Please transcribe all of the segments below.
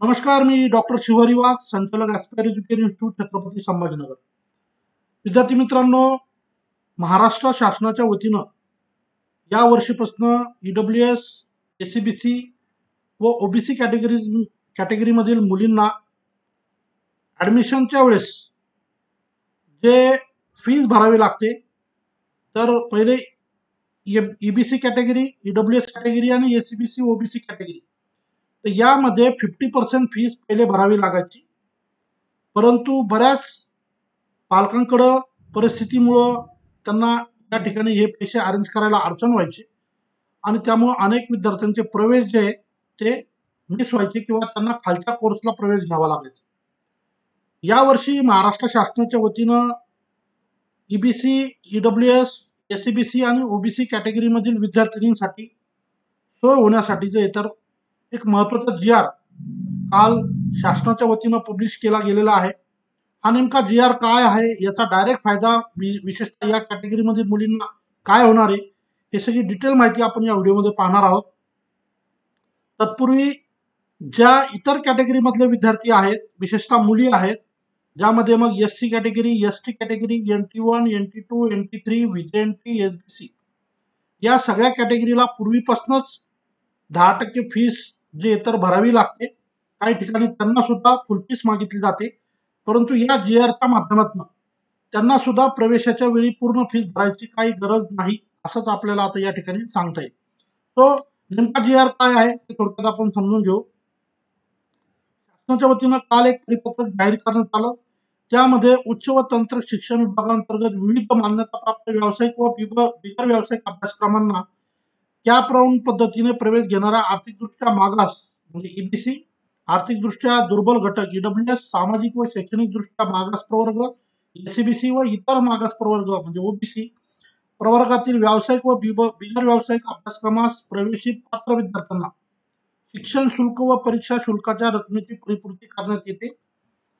नमस्कार, मी डॉक्टर शिवहरी वाघ, संचालक aspire education institute, Chhatrapati Sambhajinagar. विद्यार्थी मित्रांनो, महाराष्ट्र शासनाच्या वतीनं या वर्षीपासून EWS, SCBC व OBC कॅटेगरीमधील मुलींना ॲडमिशनच्या वेळेस जे फीज भरावी लागते, तर पहिले EBC कॅटेगरी, EWS कॅटेगरी आणि SCBC OBC कॅटेगरी, तर यामध्ये 50% फीस पहिले भरावी लागायची. परंतु बऱ्याच पालकांकडं परिस्थितीमुळं त्यांना त्या ठिकाणी हे पैसे अरेंज करायला अडचण व्हायची आणि त्यामुळं अनेक विद्यार्थ्यांचे प्रवेश जे आहे ते मिस व्हायचे किंवा त्यांना खालच्या कोर्सला प्रवेश घ्यावा लागायचा. यावर्षी महाराष्ट्र शासनाच्या वतीनं EBC, EWS, SCBC आणि OBC कॅटेगरीमधील विद्यार्थिनींसाठी सोय होण्यासाठी जे तर एक महत्त्वाचा GR काल शासनाच्या वतीनं पब्लिश केला गेलेला आहे. हा नेमका GR काय आहे, याचा डायरेक्ट फायदा विशेषतः या कॅटेगरीमधील मुलींना काय होणार आहे, हे सगळी डिटेल माहिती आपण या व्हिडिओमध्ये पाहणार आहोत. तत्पूर्वी ज्या इतर कॅटेगरीमधले विद्यार्थी आहेत, विशेषतः मुली आहेत, ज्यामध्ये मग SC category, ST category, NT1, NT2, NT3, VJNT, SBC या सगळ्या कॅटेगरीला पूर्वीपासूनच 10% फीस जे तर भरावी लागते. काही ठिकाणी त्यांना सुद्धा फुल फीस मागितली जाते, परंतु या GRच्या माध्यमातून त्यांना सुद्धा प्रवेशाच्या वेळी पूर्ण फीस भरायची काही गरज नाही, असंच आपल्याला आता या ठिकाणी सांगता येईल. तो नेमका GR काय आहे ते थोडक्यात आपण समजून घेऊ. शासनाच्या वतीनं काल एक परिपत्रक जाहीर करण्यात आलं. त्यामध्ये उच्च व तंत्र शिक्षण विभागांतर्गत विविध मान्यताप्राप्त व्यावसायिक व बिगर व्यावसायिक अभ्यासक्रमांना कॅप राऊंड पद्धतीने प्रवेश घेणारा आर्थिकदृष्ट्या मागास म्हणजे EBC, आर्थिकदृष्ट्या दुर्बल घटक EWS, सामाजिक व शैक्षणिकदृष्ट्या मागास प्रवर्ग SCBC व इतर मागास प्रवर्ग म्हणजे OBC प्रवर्गातील व्यावसायिक व बिगर व्यावसायिक अभ्यासक्रमास प्रवेशित पात्र विद्यार्थ्यांना शिक्षण शुल्क व परीक्षा शुल्काच्या रकमेची परिपूर्ती करण्यात येते.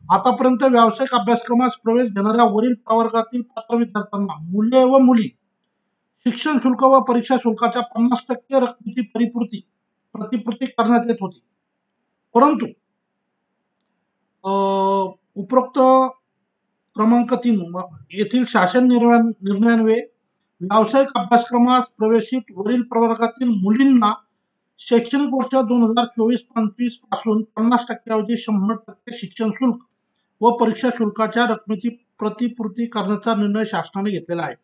आतापर्यंत व्यावसायिक अभ्यासक्रमास प्रवेश घेणाऱ्या वरील प्रवर्गातील पात्र विद्यार्थ्यांना मुले व मुली शिक्षण शुल्क व परीक्षा शुल्काच्या 50% रकमेची प्रतिपूर्ती करण्यात येत होती. परंतु उपरोक्त क्रमांक 3 येथील शासन निर्णयान्वये व्यावसायिक अभ्यासक्रमास प्रवेशित वरील प्रवर्गातील मुलींना शैक्षणिक वर्ष 2024-25 पासून 50% ऐवजी 100% शिक्षण शुल्क व परीक्षा शुल्काच्या रकमेची प्रतिपूर्ती करण्याचा निर्णय शासनाने घेतलेला आहे.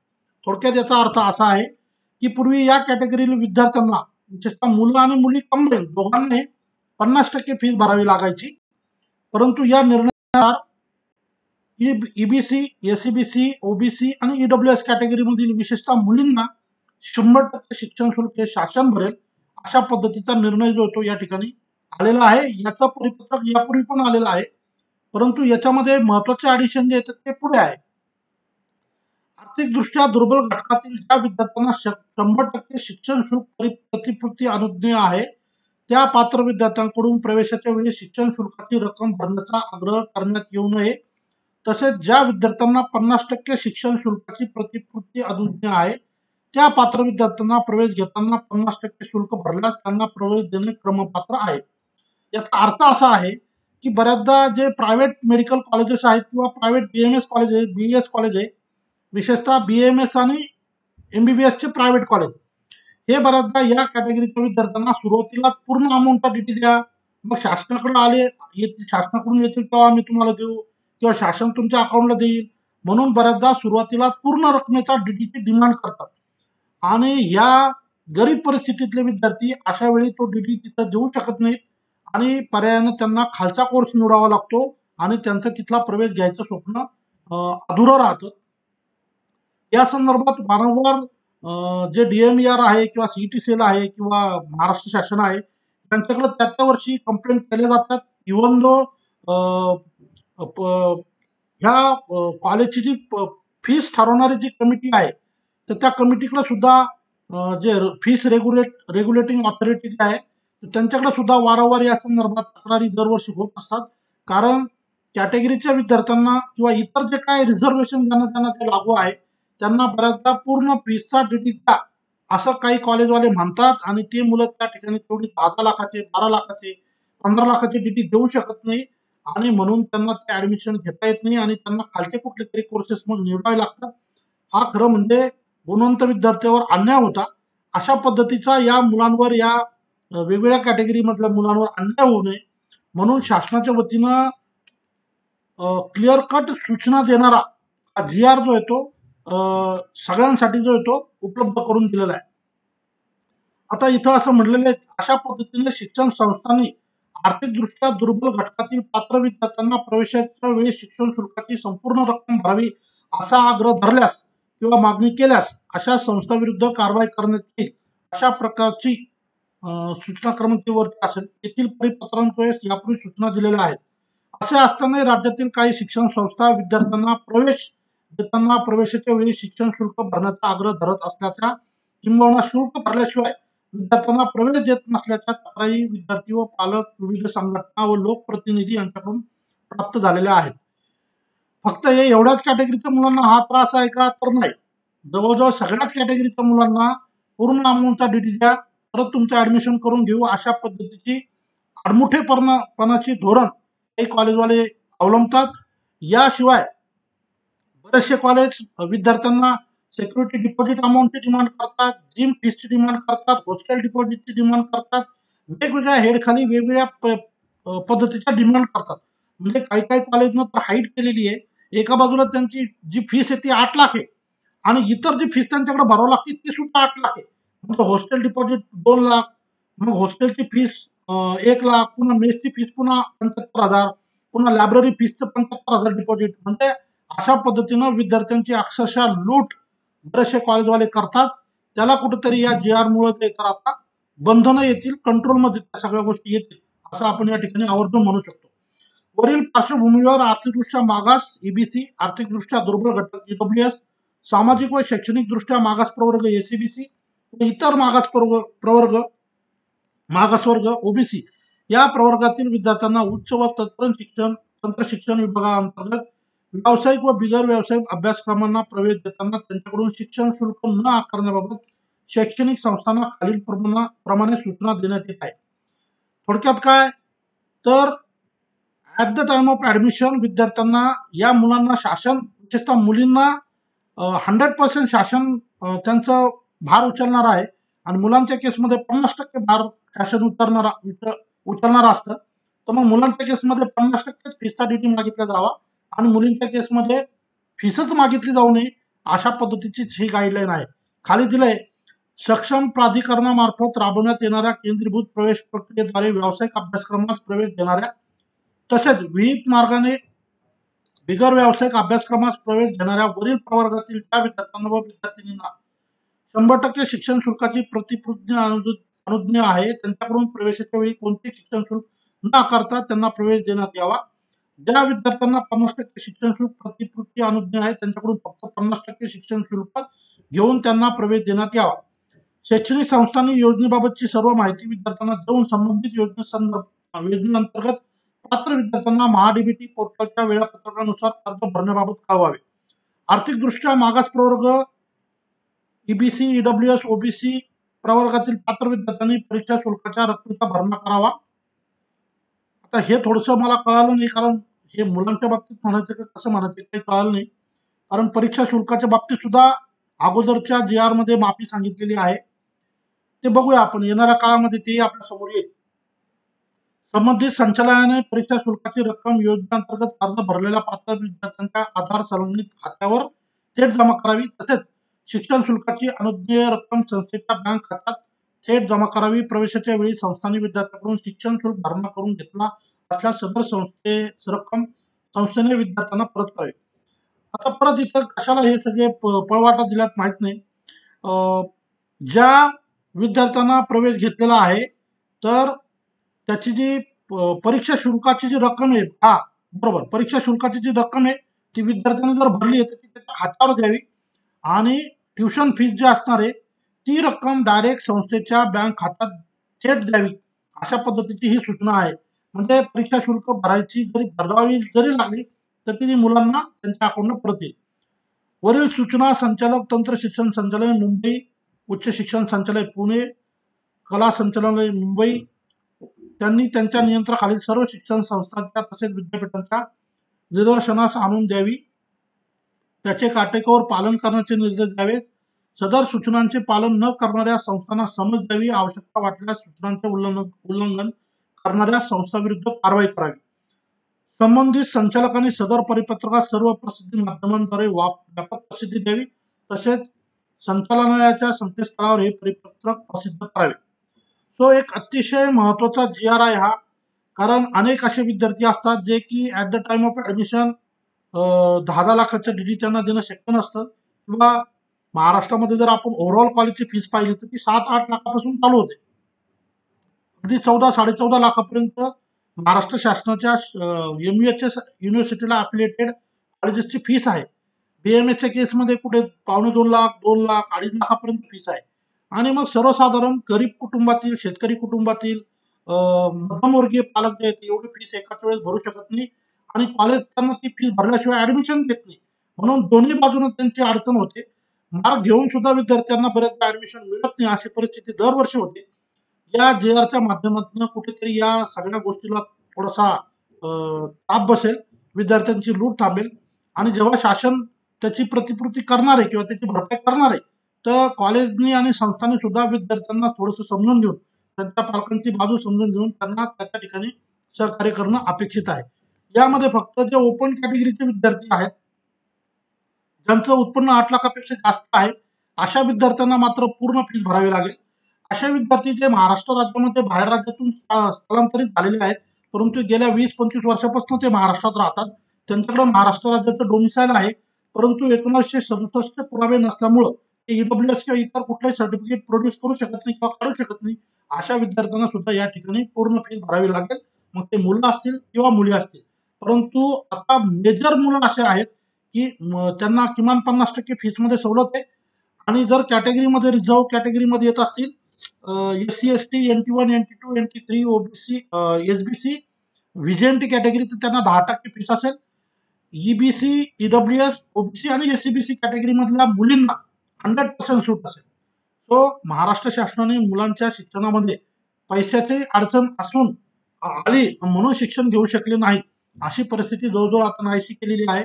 थोडक्यात याचा अर्थ असा आहे की पूर्वी या कॅटेगरीतील विद्यार्थ्यांना विशेषतः मुलं आणि मुली कंबाईन दोघांनी 50% फीस भरावी लागायची, परंतु या निर्णयानुसार EBC, SCBC, OBC आणि EWS कॅटेगरीमधील विशेषतः मुलींना 100% शिक्षण शुल्क हे शासन भरेल अशा पद्धतीचा निर्णय जो तो या ठिकाणी आलेला आहे. याचा परिपत्रक यापूर्वी पण आलेला आहे, परंतु याच्यामध्ये महत्वाचे ॲडिशन जे येतात ते पुढे आहे. आर्थिकदृष्ट्या दुर्बल घटकातील ज्या विद्यार्थ्यांना 100% शिक्षण शुल्क प्रतिपूर्ती अनुज्ञेय आहे, त्या पात्र विद्यार्थ्यांकडून प्रवेशाच्या वेळी शिक्षण शुल्काची रक्कम भरण्याचा आग्रह करण्यात येऊ नये. तसेच ज्या विद्यार्थ्यांना 50% शिक्षण शुल्काची प्रतिपूर्ती अनुज्ञेय आहे, त्या पात्र विद्यार्थ्यांना प्रवेश घेताना 50% शुल्क भरल्यास त्यांना प्रवेश देणे क्रमपात्र आहे. याचा अर्थ असा आहे की बऱ्याचदा जे प्रायव्हेट मेडिकल कॉलेजेस आहेत किंवा प्रायव्हेट BMS कॉलेज आहे, BS कॉलेज आहे, विशेषतः BMS आणि MBBSचे प्रायव्हेट कॉलेज, हे बऱ्याचदा या कॅटेगरीच्या विद्यार्थ्यांना सुरुवातीला पूर्ण अमाऊंटचा DT द्या, मग शासनाकडे शासनाकडून येतील तेव्हा आम्ही तुम्हाला देऊ किंवा शासन तुमच्या अकाउंटला देईल म्हणून बऱ्याचदा सुरुवातीला पूर्ण रकमेचा DTची डिमांड करतात आणि ह्या गरीब परिस्थितीतले विद्यार्थी अशा वेळी तो DT तिथं देऊ शकत नाहीत आणि पर्यायाने त्यांना खालचा कोर्स निवडावा लागतो आणि त्यांचं तिथला प्रवेश घ्यायचं स्वप्न अधुरं राहतं. या संदर्भात वारंवार जे DMER आहे किंवा CET सेल आहे किंवा महाराष्ट्र शासन आहे त्यांच्याकडे त्या वर्षी कंप्लेंट केल्या जातात. इव्हन दो ह्या कॉलेजची जी फीस ठरवणारी जी कमिटी आहे तर त्या कमिटीकडे सुद्धा जे फीस रेग्युलेटिंग ऑथॉरिटी आहे त्यांच्याकडे सुद्धा वारंवार या संदर्भात तक्रारी दरवर्षी होत असतात. कारण कॅटेगरीच्या विद्यार्थ्यांना किंवा इतर जे काय रिझर्वेशन ज्यांना ते लागू आहे त्यांना बऱ्याचदा पूर्ण फीसचा DT द्या असं काही कॉलेजवाले म्हणतात आणि ते मुलं त्या ठिकाणी तेवढी 10 लाखाचे 12 लाखाचे 15 लाखाची डीटी देऊ शकत नाही आणि म्हणून त्यांना ते ऍडमिशन घेता येत नाही आणि त्यांना खालचे कुठले तरी कोर्सेस मग निवडावे लागतात. हा खरं म्हणजे गुणवंत विद्यार्थ्यावर अन्याय होता. अशा पद्धतीचा या मुलांवर या वेगवेगळ्या कॅटेगरी मधल्या मुलांवर अन्याय होऊ नये म्हणून शासनाच्या वतीनं क्लिअर कट सूचना देणारा जी आर जो आहे तो सगळ्यांसाठी जो आहे तो उपलब्ध करून दिलेला आहे. आता इथं असं म्हटलेलं आहे, अशा पद्धतीने शिक्षण संस्थांनी आर्थिकदृष्ट्या दुर्बल घटकातील पात्र विद्यार्थ्यांना प्रवेशाच्या वेळी शिक्षण शुल्काची संपूर्ण रक्कम भरावी असा आग्रह धरल्यास किंवा मागणी केल्यास अशा संस्थांविरुद्ध कारवाई करण्यात येईल अशा प्रकारची सूचना क्रमांकावरती असेल. येथील परिपत्रांद्वारे यापूर्वी सूचना दिलेल्या आहेत. असे असताना राज्यातील काही शिक्षण संस्था विद्यार्थ्यांना प्रवेश देताना प्रवेशाच्या वेळी शिक्षण शुल्क भरण्याचा आग्रह धरत असल्याच्या किंबहुना शुल्क भरल्याशिवाय विद्यार्थ्यांना प्रवेश देत नसल्याच्या तक्रारी विद्यार्थी व पालक, विविध संघटना व लोकप्रतिनिधी यांच्याकडून प्राप्त झालेल्या आहेत. फक्त हे एवढ्याच कॅटेगरीच्या मुलांना हा त्रास आहे का? तर नाही. जवळजवळ सगळ्याच कॅटेगरीच्या मुलांना पूर्ण अमाऊंटचा डीटी द्या, परत तुमचं ऍडमिशन करून घेऊ अशा पद्धतीची आडमुठेपणाची धोरण काही कॉलेजवाले अवलंबतात. याशिवाय बरेचसे कॉलेज विद्यार्थ्यांना सिक्युरिटी डिपॉझिट अमाऊंटची डिमांड करतात, जिम फीसची डिमांड करतात, हॉस्टेल डिपॉझिटची डिमांड करतात, वेगवेगळ्या हेडखाली वेगवेगळ्या पद्धतीच्या डिमांड करतात. म्हणजे काही काही कॉलेजनं तर हाईट केलेली आहे. एका बाजूला त्यांची जी फीस आहे ती 8 लाख आहे आणि इतर जी फीस त्यांच्याकडे भरावी लागते ती सुद्धा 8 लाख आहे. म्हणजे हॉस्टेल डिपॉझिट 2 लाख, मग हॉस्टेलची फीस 1 लाख, पुन्हा मेसची फीस पुन्हा 75,000, पुन्हा लायब्ररी फीसचं 75,000 डिपॉझिट. म्हणजे अशा पद्धतीनं विद्यार्थ्यांची अक्षरशः लूट बरेचसे कॉलेजवाले करतात. त्याला कुठेतरी या जी आर मुळे ते तर आता बंधनं येतील, कंट्रोलमध्ये त्या सगळ्या गोष्टी येतील असं आपण या ठिकाणी आवर्जून म्हणू शकतो. वरील पार्श्वभूमीवर आर्थिकदृष्ट्या मागास ईबीसी, आर्थिकदृष्ट्या दुर्बल घटक ईडब्ल्यूएस, सामाजिक व शैक्षणिक दृष्ट्या मागास प्रवर्ग एसीबीसी, इतर प्रवर्ग मागासवर्ग ओबीसी या प्रवर्गातील विद्यार्थ्यांना उच्च व तंत्रशिक्षण विभागाअंतर्गत व्यावसायिक व बिगर व्यावसायिक अभ्यासक्रमांना प्रवेश देताना त्यांच्याकडून शिक्षण शुल्क न आकारण्याबाबत शैक्षणिक संस्थांना खालील प्रमाणे सूचना देण्यात येत आहे. थोडक्यात काय तर at the time of admission विद्यार्थ्यांना या मुलांना शासन विशेषतः मुलींना 100% शासन त्यांचं भार उचलणार आहे आणि मुलांच्या केसमध्ये 50% भार शासन उचलणार असतं. तर मग मुलांच्या केसमध्ये 50% फीसचा डीटी मागितला जावा आणि मुलींच्या केसमध्ये फीसच मागितली जाऊ नये अशा पद्धतीचीच ही गाईडलाईन आहे. खाली दिलंय, सक्षम प्राधिकरणामार्फत राबवण्यात येणाऱ्या केंद्रीभूत प्रवेश प्रक्रियेद्वारे व्यावसायिक अभ्यासक्रमास प्रवेश देणाऱ्या तसेच विहित मार्गाने बिगर व्यावसायिक अभ्यासक्रमास प्रवेश घेणाऱ्या वरील प्रवर्गातील त्या विद्यार्थ्यांना व विद्यार्थिनींना 100% शिक्षण शुल्काची प्रतिपूर्ती अनुज्ञा आहे. त्यांच्याकडून प्रवेशाच्या वेळी कोणते शिक्षण शुल्क न आकारता त्यांना प्रवेश देण्यात यावा. ज्या विद्यार्थ्यांना 50% शिक्षण शुल्क प्रतिपूर्ती अनुज्ञा आहे त्यांच्याकडून फक्त 50% शिक्षण शुल्क घेऊन त्यांना प्रवेश देण्यात यावा. शैक्षणिक संस्थांनी योजनेबाबतची सर्व माहिती विद्यार्थ्यांना देऊन संबंधित योजनेअंतर्गत पात्र विद्यार्थ्यांना महाडीबीटी पोर्टलच्या वेळापत्रकानुसार अर्ज भरण्याबाबत कळवावे. आर्थिकदृष्ट्या मागास प्रवर्ग ईबीसी, ईडब्ल्यूएस, ओबीसी प्रवर्गातील पात्र विद्यार्थ्यांनी परीक्षा शुल्काच्या रकमेचा भरणा करावा. आता हे थोडंसं मला कळालं नाही, कारण हे मुलांच्या बाबतीत म्हणायचं का कसं म्हणायचं काही कळालं नाही. कारण परीक्षा शुल्काच्या बाबतीत सुद्धा अगोदरच्या जी आर मध्ये माफी सांगितलेली आहे. ते बघूया आपण येणाऱ्या काळामध्ये ते आपल्या समोर येईल. संबंधित संचालनालयाने परीक्षा शुल्काची रक्कम योजनेअंतर्गत अर्ज भरलेल्या पात्र विद्यार्थ्यांच्या आधार संलग्नित खात्यावर थेट जमा करावी. तसेच शिक्षण शुल्काची अनुज्ञेय रक्कम संस्थेच्या बँक खात्यात थेट जमा करावी. प्रवेशाच्या वेळी संस्थांनी विद्यार्थ्यांकडून शिक्षण शुल्क भरणा करून घेतला असल्यास सदर रक्कम संस्थेने विद्यार्थ्यांना परत करावी. आता परत इथं कशाला हे सगळे पळवाटा दिल्यात माहित नाही. ज्या विद्यार्थ्यांना प्रवेश घेतलेला आहे तर त्याची जी परीक्षा शुल्काची जी रक्कम आहे, हा बरोबर, परीक्षा शुल्काची जी रक्कम आहे ती विद्यार्थ्यांनी जर भरली आहे तर ती त्याच्या खात्यावर द्यावी आणि ट्युशन फीस जी असणार आहे ती रक्कम डायरेक्ट संस्थेच्या बँक खात्यात थेट द्यावी अशा पद्धतीची ही सूचना आहे. म्हणजे परीक्षा शुल्क भरावी जरी लागली तर ती मुलांना त्यांच्या अकाउंटला परत येईल. वरील सूचना संचालक तंत्र शिक्षण संचालनालय मुंबई, उच्च शिक्षण संचालय पुणे, कला संचालनालय मुंबई, त्यांनी त्यांच्या नियंत्रणाखालील सर्व शिक्षण संस्थांच्या तसेच विद्यापीठांच्या निदर्शनास आणून द्यावी, त्याचे काटेकोर पालन करण्याचे निर्देश द्यावेत. सदर सूचनांचे पालन न करणाऱ्या संस्थांना समज द्यावी, आवश्यकता वाटल्यास सूचनांचे उल्लंघन करणाऱ्या संस्थांविरुद्ध कारवाई करावी. संबंधित संचालकांनी सदर परिपत्रकात सर्व प्रसिद्धी माध्यमांद्वारे व्यापक प्रसिद्धी द्यावी, तसेच संचालनालयाच्या संकेतस्थळावर हे परिपत्रक प्रसिद्ध करावे. सो एक अतिशय महत्वाचा GR आहे हा, कारण अनेक असे विद्यार्थी असतात जे की at the time of admission 10 लाखाच्या DD त्यांना देणं शक्य नसतं, किंवा महाराष्ट्रामध्ये जर आपण ओव्हरऑल कॉलेजची फीस पाहिली तर ती 7-8 लाखापासून चालू होते, अगदी 14-14.5 लाखापर्यंत महाराष्ट्र शासनाच्या MUHS युनिव्हर्सिटीला अफिलिएटेड कॉलेजेसची फीस आहे. BMSच्या केसमध्ये कुठे 1.25 लाख, 2 लाख, 2.5 लाखापर्यंत फीस आहे. आणि मग सर्वसाधारण गरीब कुटुंबातील, शेतकरी कुटुंबातील मध्यमवर्गीय पालक जे आहेत एवढी फीस एकाच वेळेस भरू शकत नाही, आणि कॉलेज त्यांना ती फीस भरल्याशिवाय ऍडमिशन देत नाही. म्हणून दोन्ही बाजूने त्यांची अडचण होते. मार्क घेऊन सुद्धा विद्यार्थ्यांना बऱ्याचदा ऍडमिशन मिळत नाही, अशी परिस्थिती दरवर्षी होते. या GRच्या माध्यमातून कुठेतरी या सगळ्या गोष्टीला थोडासा ताप बसेल, विद्यार्थ्यांची लूट थांबेल, आणि जेव्हा शासन त्याची प्रतिपूर्ती करणार आहे किंवा त्याची भरपाई करणार आहे, तर कॉलेजनी आणि संस्थांनी सुद्धा विद्यार्थ्यांना थोडंसं समजून घेऊन, त्यांच्या पालकांची बाजू समजून घेऊन त्यांना त्या ठिकाणी सहकार्य करणं अपेक्षित आहे. यामध्ये फक्त जे ओपन कॅटेगरीचे विद्यार्थी आहेत, ज्यांचं उत्पन्न 8 लाखापेक्षा जास्त आहे, अशा विद्यार्थ्यांना मात्र पूर्ण फीस भरावी लागेल. अशा विद्यार्थी जे महाराष्ट्र राज्यामध्ये बाहेर राज्यातून स्थलांतरित झालेले आहेत, परंतु गेल्या 20-25 वर्षापासून ते महाराष्ट्रात राहतात, त्यांच्याकडे महाराष्ट्र राज्याचं डोमिसाईल आहे, परंतु 1967 पुरावे नसल्यामुळं ते EWS किंवा इतर कुठलेही सर्टिफिकेट प्रोड्यूस करू शकत नाही किंवा काढू शकत नाही. अशा विद्यार्थ्यांना सुद्धा या ठिकाणी पूर्ण फीस भरावी लागेल, मग ते मुलं असतील किंवा मुली असतील. परंतु आता मेजर मुलं असे आहेत की त्यांना किमान 50% फीसमध्ये सवलत आहे, आणि जर कॅटेगरीमध्ये रिझर्व कॅटेगरीमध्ये येत असतील, SC ST NT1 NT2 NT3 OBC SBC VJNT category, तर त्यांना 10% फीस असेल. EBC EWS OBC आणि SCBC कॅटेगरीमधल्या मुलींना 100% सूट असेल. सो महाराष्ट्र शासनाने मुलांच्या शिक्षणामध्ये पैशाची अडचण असून आली म्हणून शिक्षण घेऊ शकले नाही, अशी परिस्थिती जवळजवळ आता नाहीशी केलेली आहे.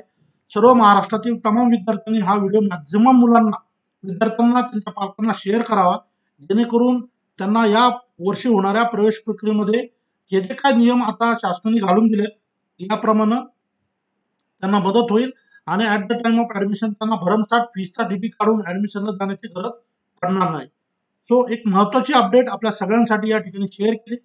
सर्व महाराष्ट्रातील तमाम विद्यार्थ्यांनी हा व्हिडिओ मॅक्झिमम विद्यार्थ्यांना त्यांच्या पालकांना शेअर करावा, जेणेकरून त्यांना या वर्षी होणाऱ्या प्रवेश प्रक्रियेमध्ये हे जे काय नियम आता शासनाने घालून दिले याप्रमाणे त्यांना मदत होईल, आणि at the time of admission त्यांना भरमसाठ फीसचा DD काढून ऍडमिशनला जाण्याची गरज पडणार नाही. सो एक महत्वाची अपडेट आपल्या सगळ्यांसाठी या ठिकाणी शेअर केली.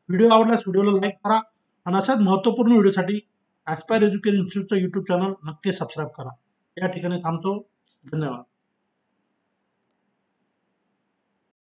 व्हिडिओ आवडल्यास व्हिडिओला लाईक करा, आणि अशाच महत्त्वपूर्ण व्हिडिओसाठी ॲस्पायर एज्युकेशन इन्स्टिट्यूटचं YouTube चॅनल नक्की सबस्क्राईब करा. या ठिकाणी थांबतो. धन्यवाद.